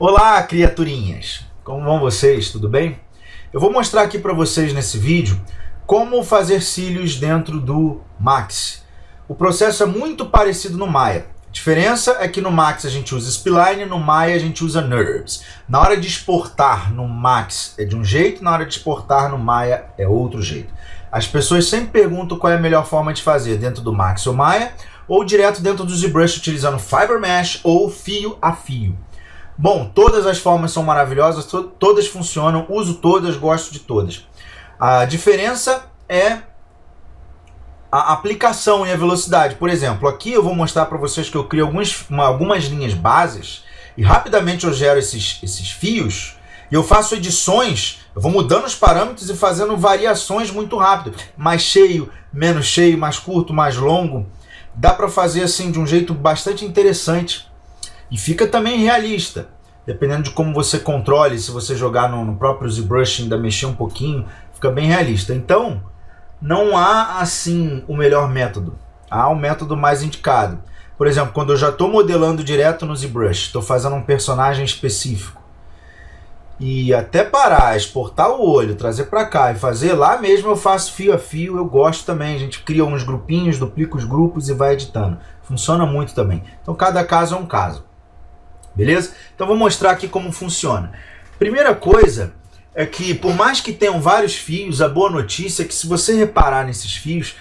Olá, criaturinhas! Como vão vocês? Tudo bem? Eu vou mostrar aqui para vocês nesse vídeo como fazer cílios dentro do Max. O processo é muito parecido no Maya. A diferença é que no Max a gente usa Spline, no Maya a gente usa NURBS. Na hora de exportar no Max é de um jeito, na hora de exportar no Maya é outro jeito. As pessoas sempre perguntam qual é a melhor forma de fazer, dentro do Max ou Maya, ou direto dentro do ZBrush utilizando Fiber Mesh ou fio a fio. Bom, todas as formas são maravilhosas, todas funcionam, uso todas, gosto de todas. A diferença é a aplicação e a velocidade. Por exemplo, aqui eu vou mostrar para vocês que eu crio algumas linhas bases e rapidamente eu gero esses fios e eu faço edições, eu vou mudando os parâmetros e fazendo variações muito rápido. Mais cheio, mais curto, mais longo. Dá para fazer assim de um jeito bastante interessante. E fica também realista, dependendo de como você controle, se você jogar no próprio ZBrush ainda mexer um pouquinho, fica bem realista. Então, não há assim o melhor método, há um método mais indicado. Por exemplo, quando eu já estou modelando direto no ZBrush, estou fazendo um personagem específico, e até parar, exportar o olho, trazer para cá e fazer lá mesmo eu faço fio a fio, eu gosto também, a gente cria uns grupinhos, duplica os grupos e vai editando. Funciona muito também. Então cada caso é um caso. Beleza? Então vou mostrar aqui como funciona. Primeira coisa é que por mais que tenham vários fios, a boa notícia é que se você reparar nesses fios,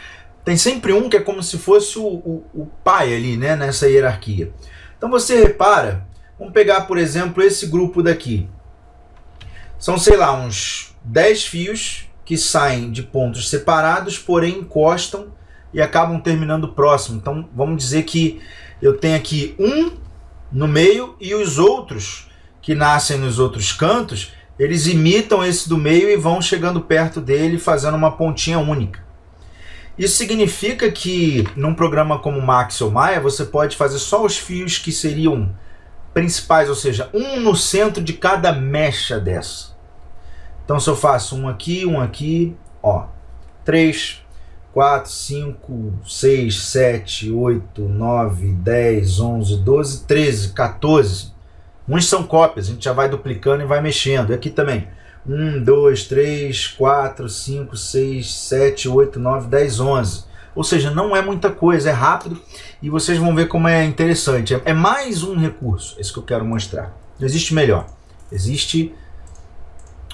tem sempre um que é como se fosse o pai ali, né, nessa hierarquia. Então você repara, vamos pegar por exemplo esse grupo daqui. São, sei lá, uns 10 fios que saem de pontos separados, porém encostam e acabam terminando próximo. Então vamos dizer que eu tenho aqui um no meio e os outros que nascem nos outros cantos, eles imitam esse do meio e vão chegando perto dele fazendo uma pontinha única. Isso significa que num programa como Max ou Maya você pode fazer só os fios que seriam principais, ou seja, um no centro de cada mecha dessa. Então se eu faço um aqui, ó, 3, 4, 5, 6, 7, 8, 9, 10, 11, 12, 13, 14. Uns são cópias, a gente já vai duplicando e vai mexendo. E aqui também. 1, 2, 3, 4, 5, 6, 7, 8, 9, 10, 11. Ou seja, não é muita coisa, é rápido e vocês vão ver como é interessante. É mais um recurso, esse que eu quero mostrar. Não existe melhor, existe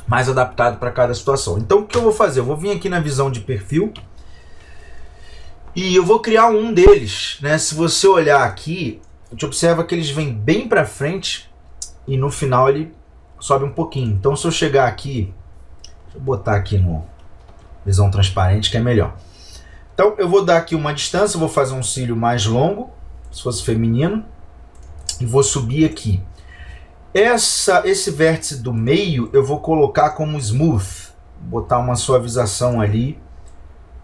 mais adaptado para cada situação. Então o que eu vou fazer? Eu vou vir aqui na visão de perfil e eu vou criar um deles, né? Se você olhar aqui, a gente observa que eles vêm bem para frente e no final ele sobe um pouquinho. Então se eu chegar aqui, deixa eu botar aqui no visão transparente que é melhor. Então eu vou dar aqui uma distância, vou fazer um cílio mais longo, se fosse feminino, e vou subir aqui. Esse vértice do meio eu vou colocar como smooth, botar uma suavização ali,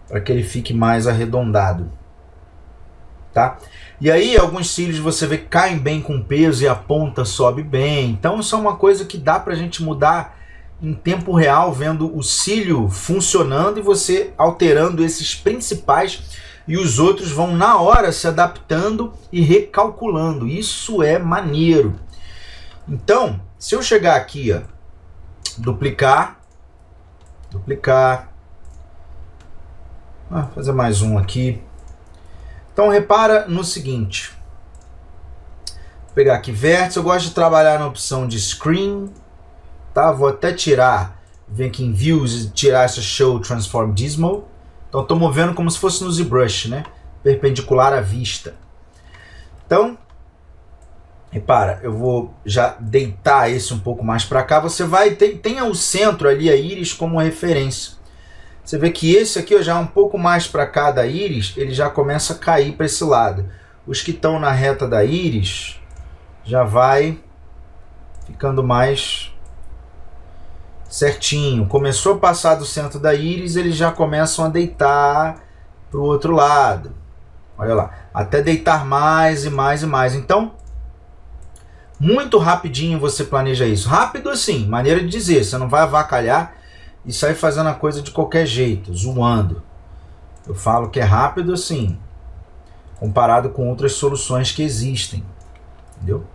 para que ele fique mais arredondado. Tá? E aí alguns cílios você vê que caem bem com peso e a ponta sobe bem. Então isso é uma coisa que dá para a gente mudar em tempo real, vendo o cílio funcionando e você alterando esses principais e os outros vão na hora se adaptando e recalculando. Isso é maneiro. Então, se eu chegar aqui, ó, duplicar, fazer mais um aqui. Então repara no seguinte, vou pegar aqui vértice, eu gosto de trabalhar na opção de screen. Tá? Vou até tirar, vem aqui em Views e tirar essa Show Transform Dismal. Então estou movendo como se fosse no ZBrush, né? Perpendicular à vista. Então, repara, eu vou já deitar esse um pouco mais para cá. Você vai, tenha o centro ali, a íris, como referência. Você vê que esse aqui ó, já um pouco mais para cá da íris, ele já começa a cair para esse lado. Os que estão na reta da íris, já vai ficando mais certinho. Começou a passar do centro da íris, eles já começam a deitar para o outro lado. Olha lá, até deitar mais e mais e mais. Então, muito rapidinho você planeja isso. Rápido assim, maneira de dizer, você não vai avacalhar e sair fazendo a coisa de qualquer jeito, zoando. Eu falo que é rápido assim, comparado com outras soluções que existem. Entendeu?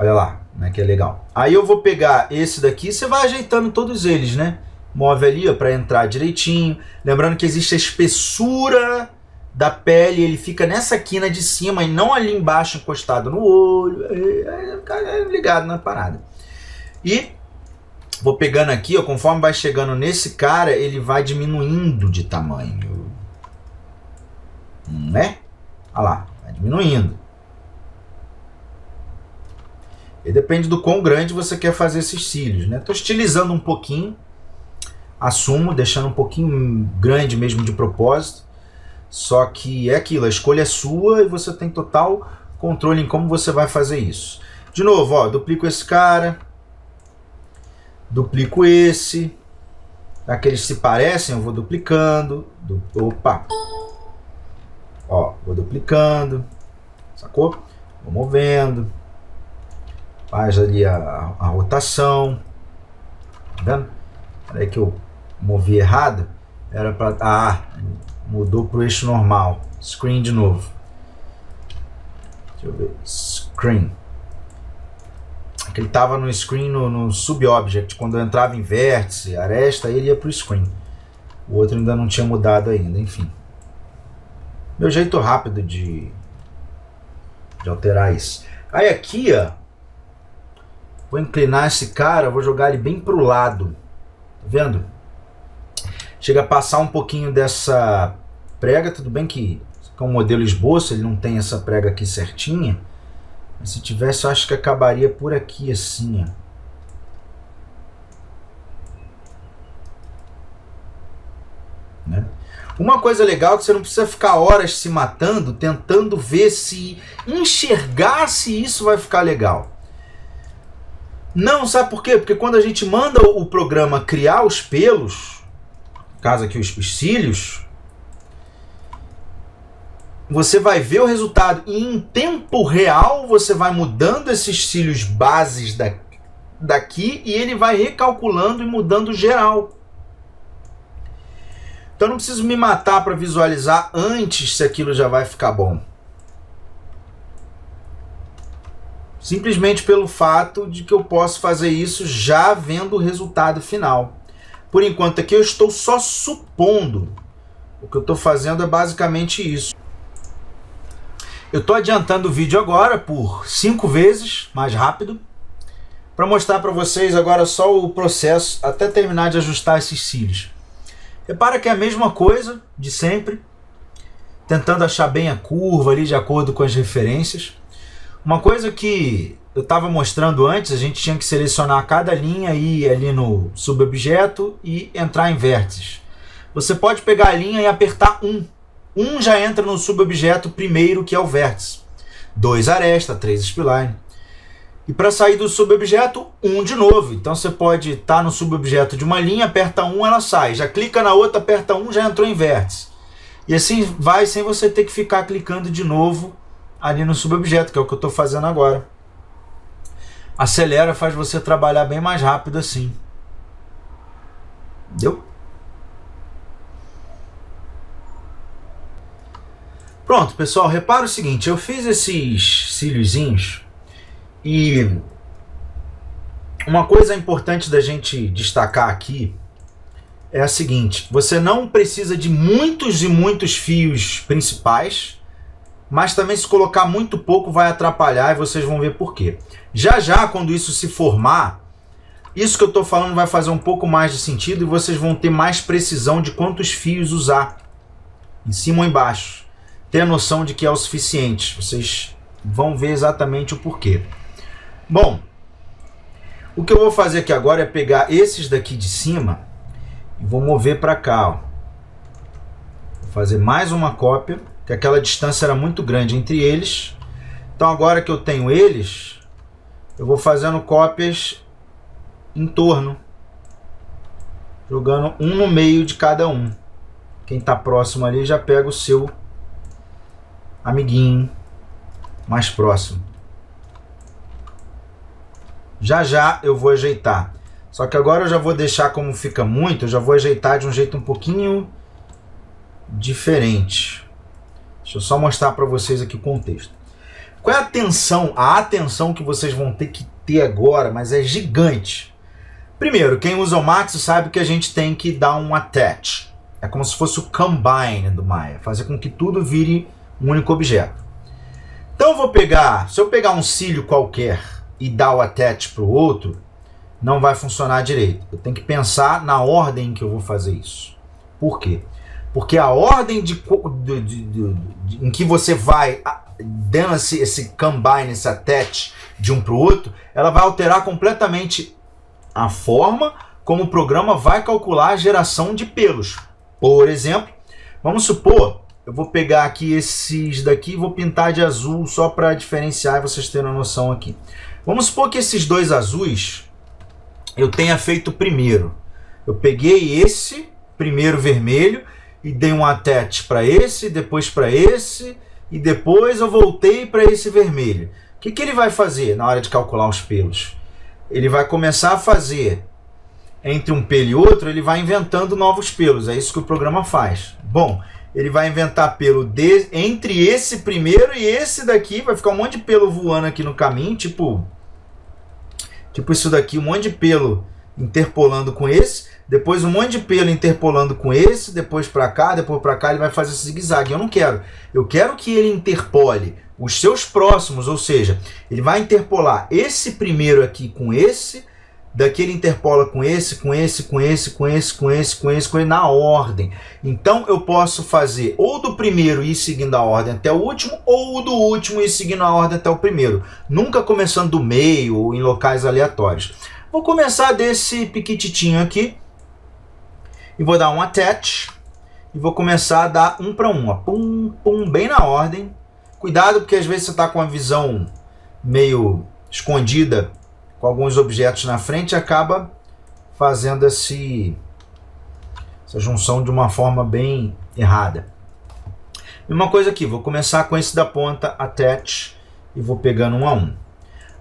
Olha lá, como é que é legal. Aí eu vou pegar esse daqui, você vai ajeitando todos eles, né? Move ali para entrar direitinho. Lembrando que existe a espessura da pele, ele fica nessa quina de cima e não ali embaixo encostado no olho. Ligado na parada. E vou pegando aqui, ó, conforme vai chegando nesse cara, ele vai diminuindo de tamanho. Né? Olha lá, vai diminuindo. E depende do quão grande você quer fazer esses cílios, né? Tô estilizando um pouquinho, assumo, deixando um pouquinho grande mesmo de propósito. Só que é aquilo, a escolha é sua e você tem total controle em como você vai fazer isso. De novo, ó, duplico esse cara, duplico esse. Aqueles se parecem, eu vou duplicando. Opa! Ó, vou duplicando, sacou? Vou movendo. Faz ali a rotação. Tá vendo? Peraí que eu movi errado. Era para... Ah, mudou para o eixo normal. Screen de novo. Deixa eu ver. Screen. Aquele estava no screen no subobject. Quando eu entrava em vértice, aresta, ele ia para o screen. O outro ainda não tinha mudado ainda, enfim. Meu jeito rápido de alterar isso. Aí aqui, ó. Vou inclinar esse cara, vou jogar ele bem pro lado. Tá vendo? Chega a passar um pouquinho dessa prega. Tudo bem que é um modelo esboço, ele não tem essa prega aqui certinha. Mas se tivesse, eu acho que acabaria por aqui assim, ó. Né? Uma coisa legal é que você não precisa ficar horas se matando, tentando ver se enxergar se isso vai ficar legal. Não, sabe por quê? Porque quando a gente manda o programa criar os pelos, no caso aqui os cílios, você vai ver o resultado e em tempo real você vai mudando esses cílios bases daqui e ele vai recalculando e mudando geral. Então não preciso me matar para visualizar antes se aquilo já vai ficar bom. Simplesmente pelo fato de que eu posso fazer isso já vendo o resultado final. Por enquanto aqui eu estou só supondo. O que eu estou fazendo é basicamente isso. Eu estou adiantando o vídeo agora por 5 vezes mais rápido, para mostrar para vocês agora só o processo até terminar de ajustar esses cílios. Repara que é a mesma coisa de sempre, tentando achar bem a curva ali de acordo com as referências. Uma coisa que eu estava mostrando antes, a gente tinha que selecionar cada linha e ir ali no subobjeto e entrar em vértices. Você pode pegar a linha e apertar 1. 1 já entra no subobjeto primeiro, que é o vértice. 2 aresta, 3 spline. E para sair do subobjeto, 1 de novo. Então você pode estar no subobjeto de uma linha, aperta 1, ela sai. Já clica na outra, aperta 1, já entrou em vértice. E assim vai sem você ter que ficar clicando de novo ali no subobjeto, que é o que eu estou fazendo agora. Acelera, faz você trabalhar bem mais rápido assim. Entendeu? Pronto, pessoal, repara o seguinte, eu fiz esses cíliozinhos e uma coisa importante da gente destacar aqui é a seguinte, você não precisa de muitos e muitos fios principais, mas também se colocar muito pouco vai atrapalhar e vocês vão ver por quê. Já quando isso se formar, isso que eu estou falando vai fazer um pouco mais de sentido e vocês vão ter mais precisão de quantos fios usar, em cima ou embaixo. Ter a noção de que é o suficiente. Vocês vão ver exatamente o porquê. Bom, o que eu vou fazer aqui agora é pegar esses daqui de cima e vou mover para cá. Ó. Vou fazer mais uma cópia, que aquela distância era muito grande entre eles. Então agora que eu tenho eles, eu vou fazendo cópias em torno, jogando um no meio de cada um. Quem está próximo ali já pega o seu amiguinho mais próximo. Já eu vou ajeitar. Só que agora eu já vou deixar como fica muito, eu já vou ajeitar de um jeito um pouquinho diferente. Deixa eu só mostrar para vocês aqui o contexto. Qual é a atenção? A atenção que vocês vão ter que ter agora, mas é gigante. Primeiro, quem usa o Max sabe que a gente tem que dar um attach. É como se fosse o combine do Maya, fazer com que tudo vire um único objeto. Então eu vou pegar, se eu pegar um cílio qualquer e dar o attach para o outro, não vai funcionar direito. Eu tenho que pensar na ordem em que eu vou fazer isso. Por quê? Porque a ordem em que você vai dando esse combine, esse attach de um para o outro, ela vai alterar completamente a forma como o programa vai calcular a geração de pelos. Por exemplo, vamos supor, eu vou pegar aqui esses daqui e vou pintar de azul só para diferenciar e vocês terem uma noção aqui. Vamos supor que esses dois azuis eu tenha feito primeiro. Eu peguei esse primeiro vermelho e dei um attach para esse, depois para esse, e depois eu voltei para esse vermelho. O que ele vai fazer na hora de calcular os pelos? Ele vai começar a fazer, entre um pelo e outro, ele vai inventando novos pelos. É isso que o programa faz. Bom, ele vai inventar pelo entre esse primeiro e esse daqui. Vai ficar um monte de pelo voando aqui no caminho, tipo isso daqui, um monte de pelo interpolando com esse. Depois um monte de pelo interpolando com esse. Depois para cá, ele vai fazer esse zigue-zague. Eu não quero. Eu quero que ele interpole os seus próximos, ou seja, ele vai interpolar esse primeiro aqui com esse, daqui ele interpola com esse, com esse, com esse, com esse, com esse, com esse, com esse, na ordem. Então eu posso fazer ou do primeiro ir seguindo a ordem até o último, ou do último ir seguindo a ordem até o primeiro. Nunca começando do meio ou em locais aleatórios. Vou começar desse piquititinho aqui, e vou dar um attach, e vou começar a dar um para um, ó, pum, pum, bem na ordem. Cuidado, porque às vezes você está com a visão meio escondida com alguns objetos na frente e acaba fazendo essa junção de uma forma bem errada. E uma coisa aqui, vou começar com esse da ponta, attach, e vou pegando um a um.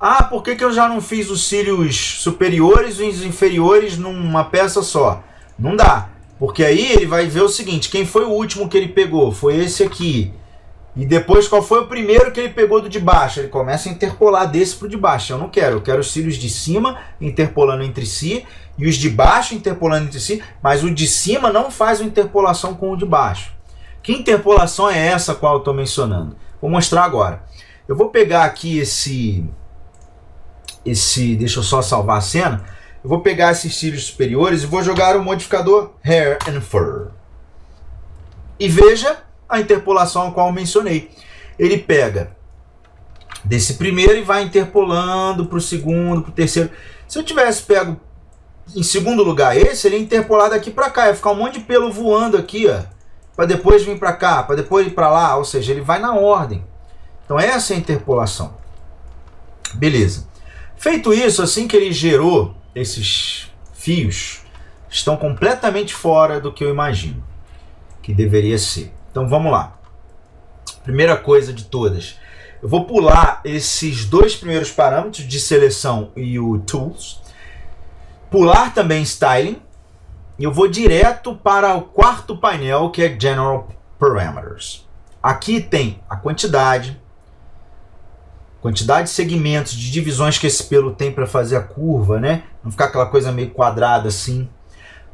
Ah, por que eu já não fiz os cílios superiores e os inferiores numa peça só? Não dá, porque aí ele vai ver o seguinte, quem foi o último que ele pegou? Foi esse aqui. E depois, qual foi o primeiro que ele pegou do de baixo? Ele começa a interpolar desse para o de baixo. Eu não quero. Eu quero os cílios de cima interpolando entre si e os de baixo interpolando entre si, mas o de cima não faz uma interpolação com o de baixo. Que interpolação é essa qual eu estou mencionando? Vou mostrar agora. Eu vou pegar aqui deixa eu só salvar a cena. Eu vou pegar esses cílios superiores e vou jogar o modificador Hair and Fur. E veja a interpolação a qual eu mencionei. Ele pega desse primeiro e vai interpolando para o segundo, para o terceiro. Se eu tivesse pego em segundo lugar esse, ele ia interpolar daqui para cá. Ia ficar um monte de pelo voando aqui, ó, para depois vir para cá, para depois ir para lá. Ou seja, ele vai na ordem. Então essa é a interpolação. Beleza. Feito isso, assim que ele gerou esses fios, estão completamente fora do que eu imagino que deveria ser. Então vamos lá. Primeira coisa de todas, eu vou pular esses dois primeiros parâmetros de seleção e o Tools, pular também Styling, e eu vou direto para o quarto painel, que é General Parameters. Aqui tem a quantidade de segmentos, de divisões que esse pelo tem para fazer a curva, né? Não ficar aquela coisa meio quadrada assim.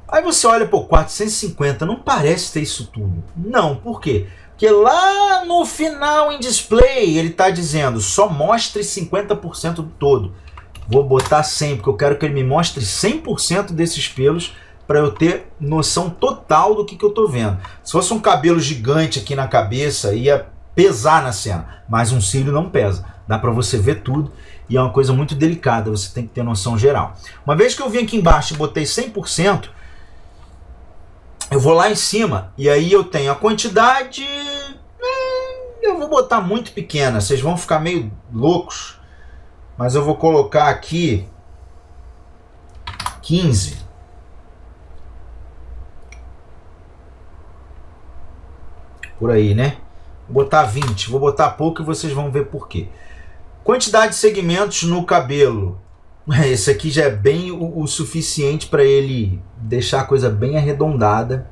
Aí você olha, pô, 450, não parece ter isso tudo. Não, por quê? Porque lá no final em display ele está dizendo só mostre 50% do todo. Vou botar 100, porque eu quero que ele me mostre 100% desses pelos para eu ter noção total do que eu estou vendo. Se fosse um cabelo gigante aqui na cabeça, ia pesar na cena, mas um cílio não pesa. Dá para você ver tudo e é uma coisa muito delicada, você tem que ter noção geral. Uma vez que eu vim aqui embaixo e botei 100%, eu vou lá em cima e aí eu tenho a quantidade, eu vou botar muito pequena, vocês vão ficar meio loucos, mas eu vou colocar aqui 15. Por aí, né? Vou botar 20, vou botar pouco e vocês vão ver por quê. Quantidade de segmentos no cabelo. Esse aqui já é bem o suficiente para ele deixar a coisa bem arredondada.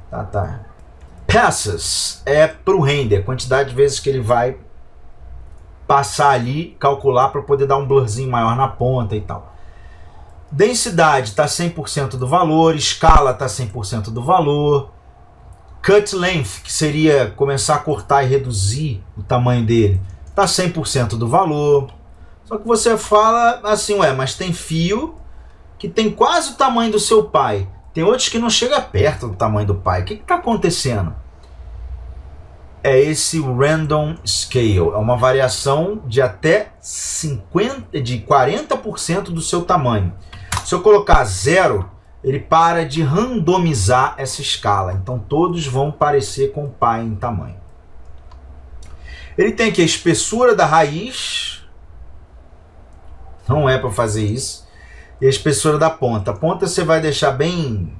Tá. Peças é para o render, quantidade de vezes que ele vai passar ali, calcular para poder dar um blurzinho maior na ponta e tal. Densidade está 100% do valor, escala está 100% do valor, cut length, que seria começar a cortar e reduzir o tamanho dele, está 100% do valor. Só que você fala assim, ué, mas tem fio que tem quase o tamanho do seu pai, tem outros que não chega perto do tamanho do pai. O que está acontecendo? É esse random scale, é uma variação de até 40% do seu tamanho. Se eu colocar 0, ele para de randomizar essa escala. Então todos vão parecer com o pai em tamanho. Ele tem aqui a espessura da raiz. Não é para fazer isso. E a espessura da ponta. A ponta você vai deixar bem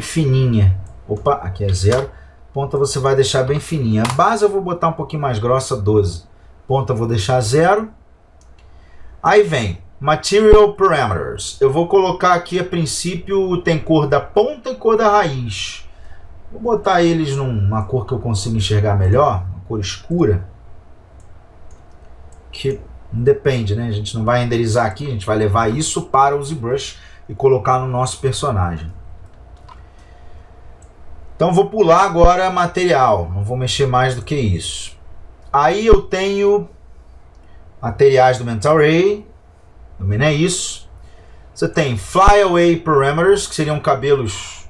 fininha. Opa, aqui é 0. Ponta você vai deixar bem fininha. A base eu vou botar um pouquinho mais grossa, 12. Ponta eu vou deixar 0. Aí vem Material Parameters. Eu vou colocar aqui, a princípio, tem cor da ponta e cor da raiz. Vou botar eles numa cor que eu consigo enxergar melhor, uma cor escura. Que depende, né? A gente não vai renderizar aqui, a gente vai levar isso para o ZBrush e colocar no nosso personagem. Então vou pular agora material, não vou mexer mais do que isso. Aí eu tenho materiais do Mental Ray, também não é isso. Você tem Flyaway Parameters, que seriam cabelos,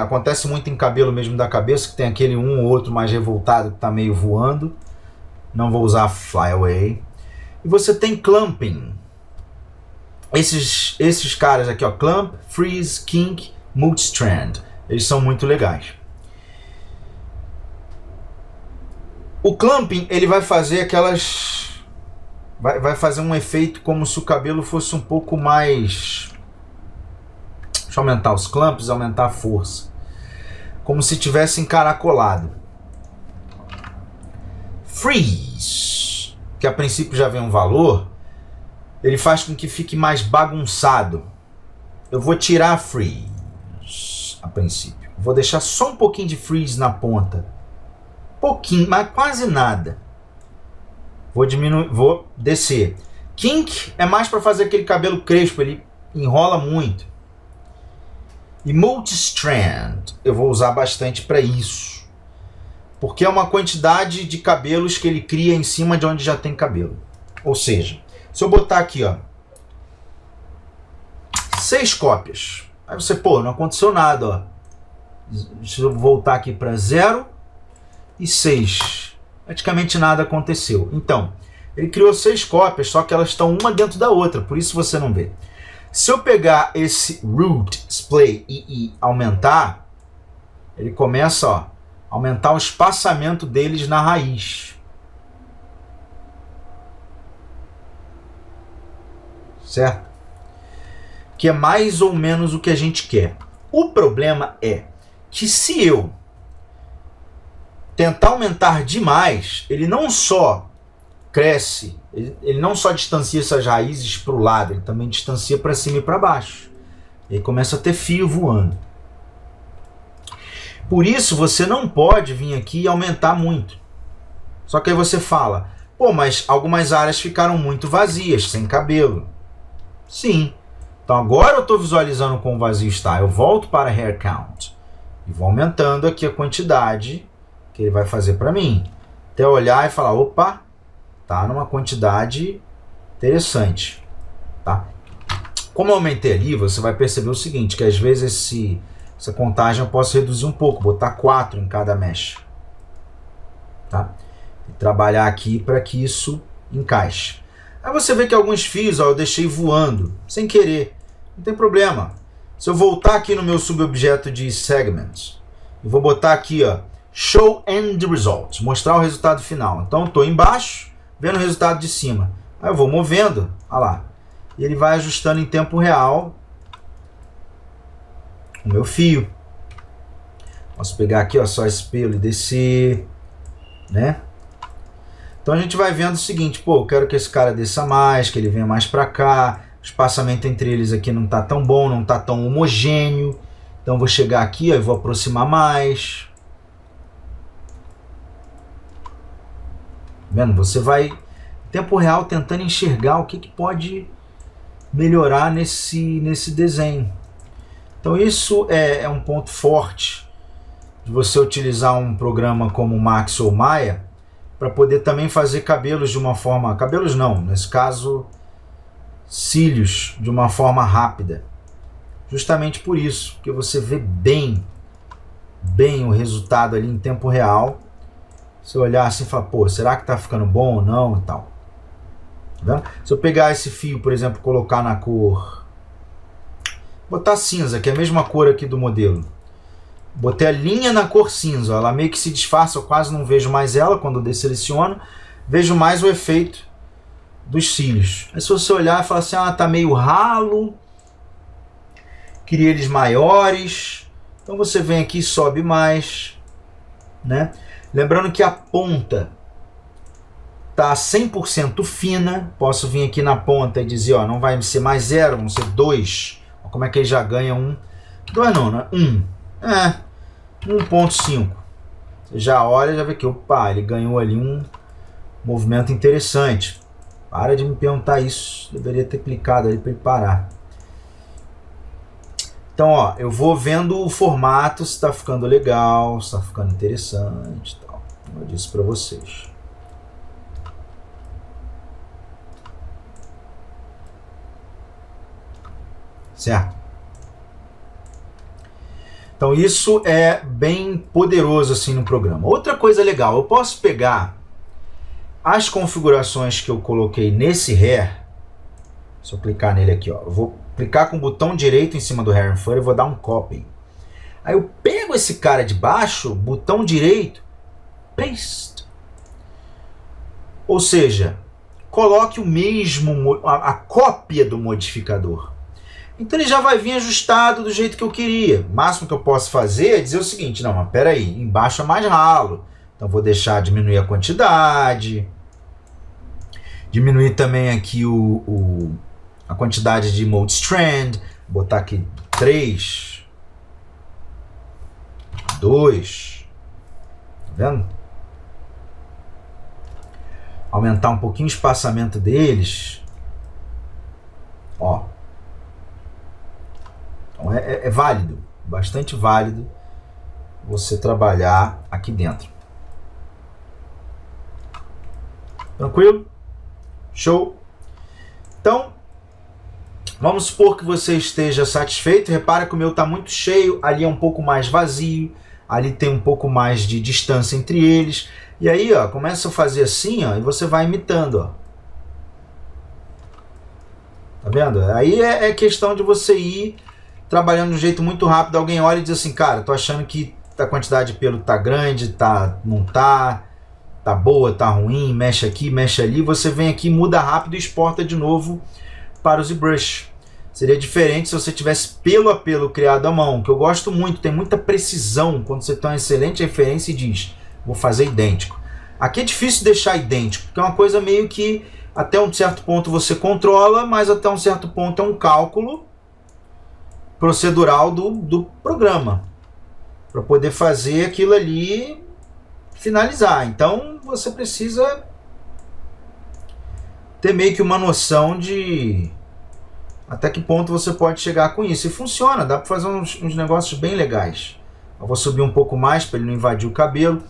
acontece muito em cabelo mesmo da cabeça, que tem aquele um ou outro mais revoltado que está meio voando. Não vou usar Flyaway. E você tem Clumping. Esses caras aqui, ó, Clump, Freeze, Kink, Multistrand. Eles são muito legais. O Clumping, ele vai fazer aquelas... Vai fazer um efeito como se o cabelo fosse um pouco mais... Deixa eu aumentar os clamps, aumentar a força. Como se tivesse encaracolado. Freeze, que a princípio já vem um valor, ele faz com que fique mais bagunçado. Eu vou tirar Freeze a princípio. Vou deixar só um pouquinho de Freeze na ponta. Pouquinho, mas quase nada. Vou diminuir, vou descer. Kink é mais para fazer aquele cabelo crespo, ele enrola muito. E Multistrand eu vou usar bastante para isso. Porque é uma quantidade de cabelos que ele cria em cima de onde já tem cabelo. Ou seja, se eu botar aqui, ó, 6 cópias. Aí você, pô, não aconteceu nada, ó. Deixa eu voltar aqui para 0 e 6. Praticamente nada aconteceu. Então, ele criou 6 cópias, só que elas estão uma dentro da outra, por isso você não vê. Se eu pegar esse Root Splay e aumentar, ele começa, ó, aumentar o espaçamento deles na raiz. Certo? Que é mais ou menos o que a gente quer. O problema é que se eu tentar aumentar demais, ele não só cresce, ele não só distancia essas raízes para o lado, ele também distancia para cima e para baixo. E aí começa a ter fio voando. Por isso você não pode vir aqui e aumentar muito. Só que aí você fala, pô, mas algumas áreas ficaram muito vazias, sem cabelo. Sim. Então agora eu estou visualizando como vazio está. Eu volto para Hair Count. E vou aumentando aqui a quantidade que ele vai fazer para mim. Até olhar e falar, opa, tá numa quantidade interessante. Tá? Como eu aumentei ali, você vai perceber o seguinte, que às vezes essa contagem eu posso reduzir um pouco, botar 4 em cada mesh. Tá? E trabalhar aqui para que isso encaixe. Aí você vê que alguns fios, ó, eu deixei voando, sem querer. Não tem problema. Se eu voltar aqui no meu subobjeto de Segments, eu vou botar aqui, ó, Show End Result, mostrar o resultado final. Então eu estou embaixo, vendo o resultado de cima. Aí eu vou movendo, olha lá. E ele vai ajustando em tempo real o meu fio. Posso pegar aqui, ó, só esse pelo e descer, né? Então a gente vai vendo o seguinte, pô, eu quero que esse cara desça mais, que ele venha mais para cá. O espaçamento entre eles aqui não está tão bom, não está tão homogêneo. Então eu vou chegar aqui, ó, e vou aproximar mais. vendo? Você vai, em tempo real, tentando enxergar o que pode melhorar nesse desenho. Então isso é um ponto forte de você utilizar um programa como o Max ou Maya para poder também fazer cabelos de uma forma... Cabelos não, nesse caso, cílios de uma forma rápida. Justamente por isso, porque você vê bem o resultado ali em tempo real. Você olhar assim e falar, pô, será que tá ficando bom ou não e tal. Tá vendo? Se eu pegar esse fio, por exemplo, colocar na cor... Botar cinza, que é a mesma cor aqui do modelo. Botei a linha na cor cinza, ela meio que se disfarça, eu quase não vejo mais ela quando eu desseleciono. Vejo mais o efeito dos cílios. Aí se você olhar e falar assim, ah, tá meio ralo, queria eles maiores. Então você vem aqui e sobe mais, né? Lembrando que a ponta tá 100% fina. Posso vir aqui na ponta e dizer, ó, não vai ser mais 0, vão ser 2. Como é que ele já ganha 1? 2 não, né? 1. 1.5. Você já olha, já vê que, opa, ele ganhou ali um movimento interessante. Para de me perguntar isso. Deveria ter clicado ali para ele parar. Então, ó, eu vou vendo o formato, se está ficando legal, se está ficando interessante, tal. Como eu disse para vocês. Certo? Então isso é bem poderoso assim no programa. Outra coisa legal, eu posso pegar as configurações que eu coloquei nesse hair. Se eu clicar nele aqui, ó, eu vou clicar com o botão direito em cima do hair and fur e vou dar um copy. Aí eu pego esse cara de baixo, botão direito, paste. Ou seja, coloque o mesmo, a cópia do modificador. Então ele já vai vir ajustado do jeito que eu queria. O máximo que eu posso fazer é dizer o seguinte, não, mas peraí, embaixo é mais ralo. Então vou deixar diminuir a quantidade. Diminuir também aqui a quantidade de mode strand. Botar aqui 3. 2. Tá vendo? Aumentar um pouquinho o espaçamento deles. Ó. Então é válido, bastante válido você trabalhar aqui dentro. Tranquilo? Show? Então, vamos supor que você esteja satisfeito. Repara que o meu está muito cheio, ali é um pouco mais vazio, ali tem um pouco mais de distância entre eles. E aí, ó, começa a fazer assim, ó, e você vai imitando, ó. Tá vendo? Aí é questão de você ir trabalhando de um jeito muito rápido. Alguém olha e diz assim, cara, tô achando que a quantidade de pelo tá grande, não tá boa, tá ruim, mexe aqui, mexe ali. Você vem aqui, muda rápido e exporta de novo para o ZBrush. Seria diferente se você tivesse pelo a pelo criado à mão, que eu gosto muito, tem muita precisão quando você tem uma excelente referência e diz, vou fazer idêntico. Aqui é difícil deixar idêntico, porque é uma coisa meio que até um certo ponto você controla, mas até um certo ponto é um cálculo procedural do programa para poder fazer aquilo ali finalizar. Então você precisa ter meio que uma noção de até que ponto você pode chegar com isso. E funciona, dá para fazer uns negócios bem legais. Eu vou subir um pouco mais para ele não invadir o cabelo.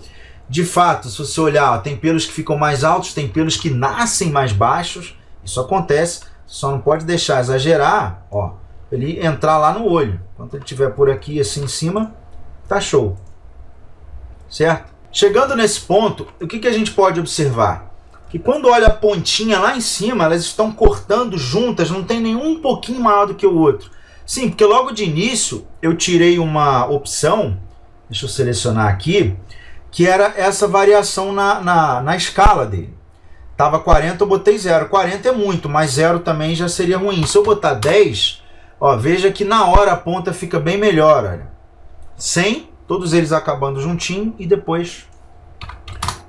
De fato, se você olhar, ó, tem pelos que ficam mais altos, tem pelos que nascem mais baixos. Isso acontece, só não pode deixar exagerar, ó, ele entrar lá no olho. Enquanto ele estiver por aqui, assim em cima, tá show. Certo? Chegando nesse ponto, o que a gente pode observar? Que quando olha a pontinha lá em cima, elas estão cortando juntas, não tem nenhum um pouquinho maior do que o outro. Sim, porque logo de início eu tirei uma opção, deixa eu selecionar aqui, que era essa variação na escala dele. Tava 40, eu botei 0. 40 é muito, mas 0 também já seria ruim. Se eu botar 10... Ó, veja que na hora a ponta fica bem melhor, olha. 100, todos eles acabando juntinho, e depois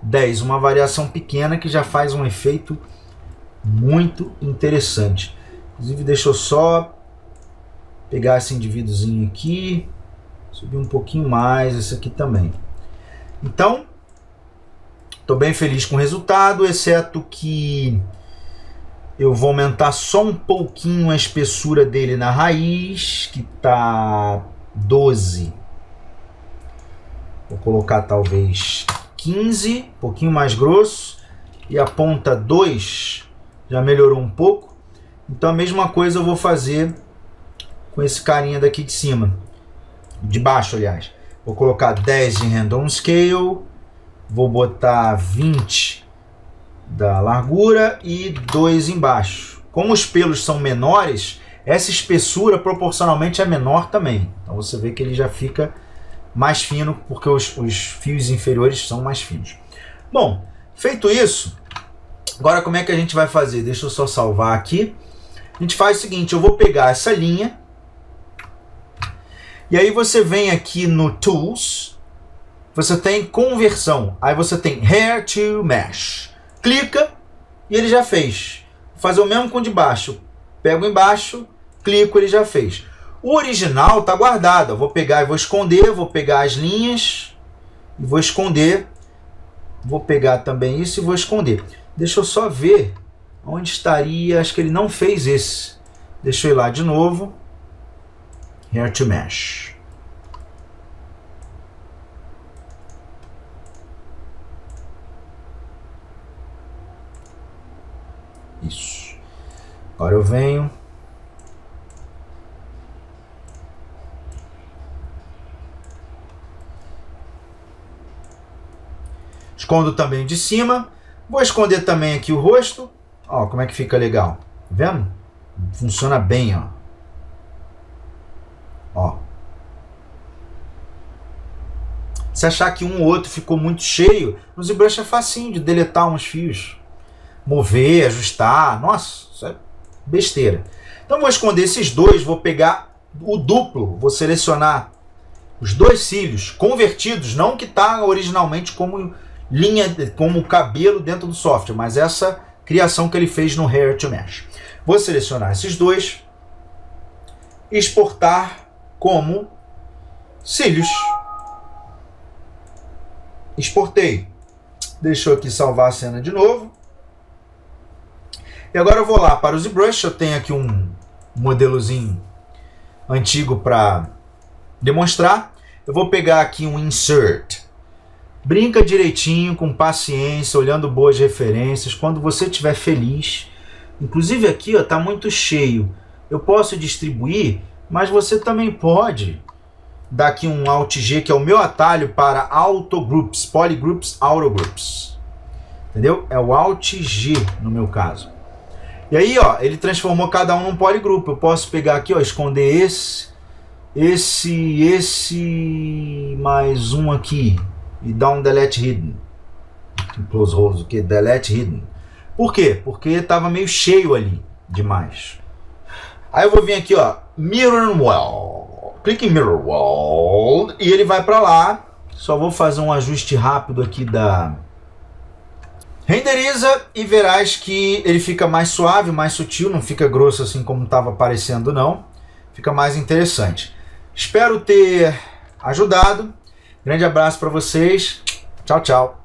10, uma variação pequena que já faz um efeito muito interessante. Inclusive, deixa eu só pegar esse indivíduozinho aqui, subir um pouquinho mais, esse aqui também. Então, Estou bem feliz com o resultado, exceto que eu vou aumentar só um pouquinho a espessura dele na raiz, que está 12. Vou colocar talvez 15, um pouquinho mais grosso. E a ponta 2 já melhorou um pouco. Então a mesma coisa eu vou fazer com esse carinha daqui de cima. De baixo, aliás. Vou colocar 10 de Random Scale. Vou botar 20 da largura e 2 embaixo. Como os pelos são menores, essa espessura proporcionalmente é menor também. Então você vê que ele já fica mais fino, porque os fios inferiores são mais finos. Bom, feito isso, agora como é que a gente vai fazer? Deixa eu só salvar aqui. A gente faz o seguinte, eu vou pegar essa linha, e aí você vem aqui no Tools, você tem Conversão, aí você tem Hair to Mesh. Clica e ele já fez. Vou fazer o mesmo com o de baixo. Pego embaixo, clico, ele já fez. O original está guardado. Eu vou pegar e vou esconder, vou pegar as linhas e vou esconder. Vou pegar também isso e vou esconder. Deixa eu só ver onde estaria. Acho que ele não fez esse. Deixa eu ir lá de novo. Hair to Mesh. Isso. Agora eu venho. Escondo também de cima. Vou esconder também aqui o rosto. Ó, como é que fica legal. Tá vendo? Funciona bem, ó. Ó. Se achar que um ou outro ficou muito cheio, no ZBrush é facinho de deletar uns fios. Mover, ajustar. Nossa, isso é besteira. Então vou esconder esses dois. Vou pegar o duplo. Vou selecionar os dois cílios convertidos. Não que está originalmente como linha, como cabelo dentro do software, mas essa criação que ele fez no Hair to Mesh. Vou selecionar esses dois, exportar como cílios. Exportei. Deixa eu aqui salvar a cena de novo. E agora eu vou lá para o ZBrush. Eu tenho aqui um modelozinho antigo para demonstrar. Eu vou pegar aqui um Insert. Brinca direitinho, com paciência, olhando boas referências. Quando você estiver feliz, inclusive aqui está muito cheio, eu posso distribuir, mas você também pode dar aqui um Alt G, que é o meu atalho para Auto Groups, Polygroups, Auto Groups. Entendeu? É o Alt G no meu caso. E aí, ó, ele transformou cada um num polygroup. Eu posso pegar aqui, ó, esconder esse mais um aqui e dar um delete hidden. Close rows, o que? Delete hidden. Por quê? Porque estava meio cheio ali demais. Aí eu vou vir aqui, ó, Mirror Wall. Clique em Mirror Wall e ele vai para lá. Só vou fazer um ajuste rápido aqui da... Renderiza e verás que ele fica mais suave, mais sutil, não fica grosso assim como estava aparecendo não. Fica mais interessante. Espero ter ajudado. Grande abraço para vocês. Tchau, tchau.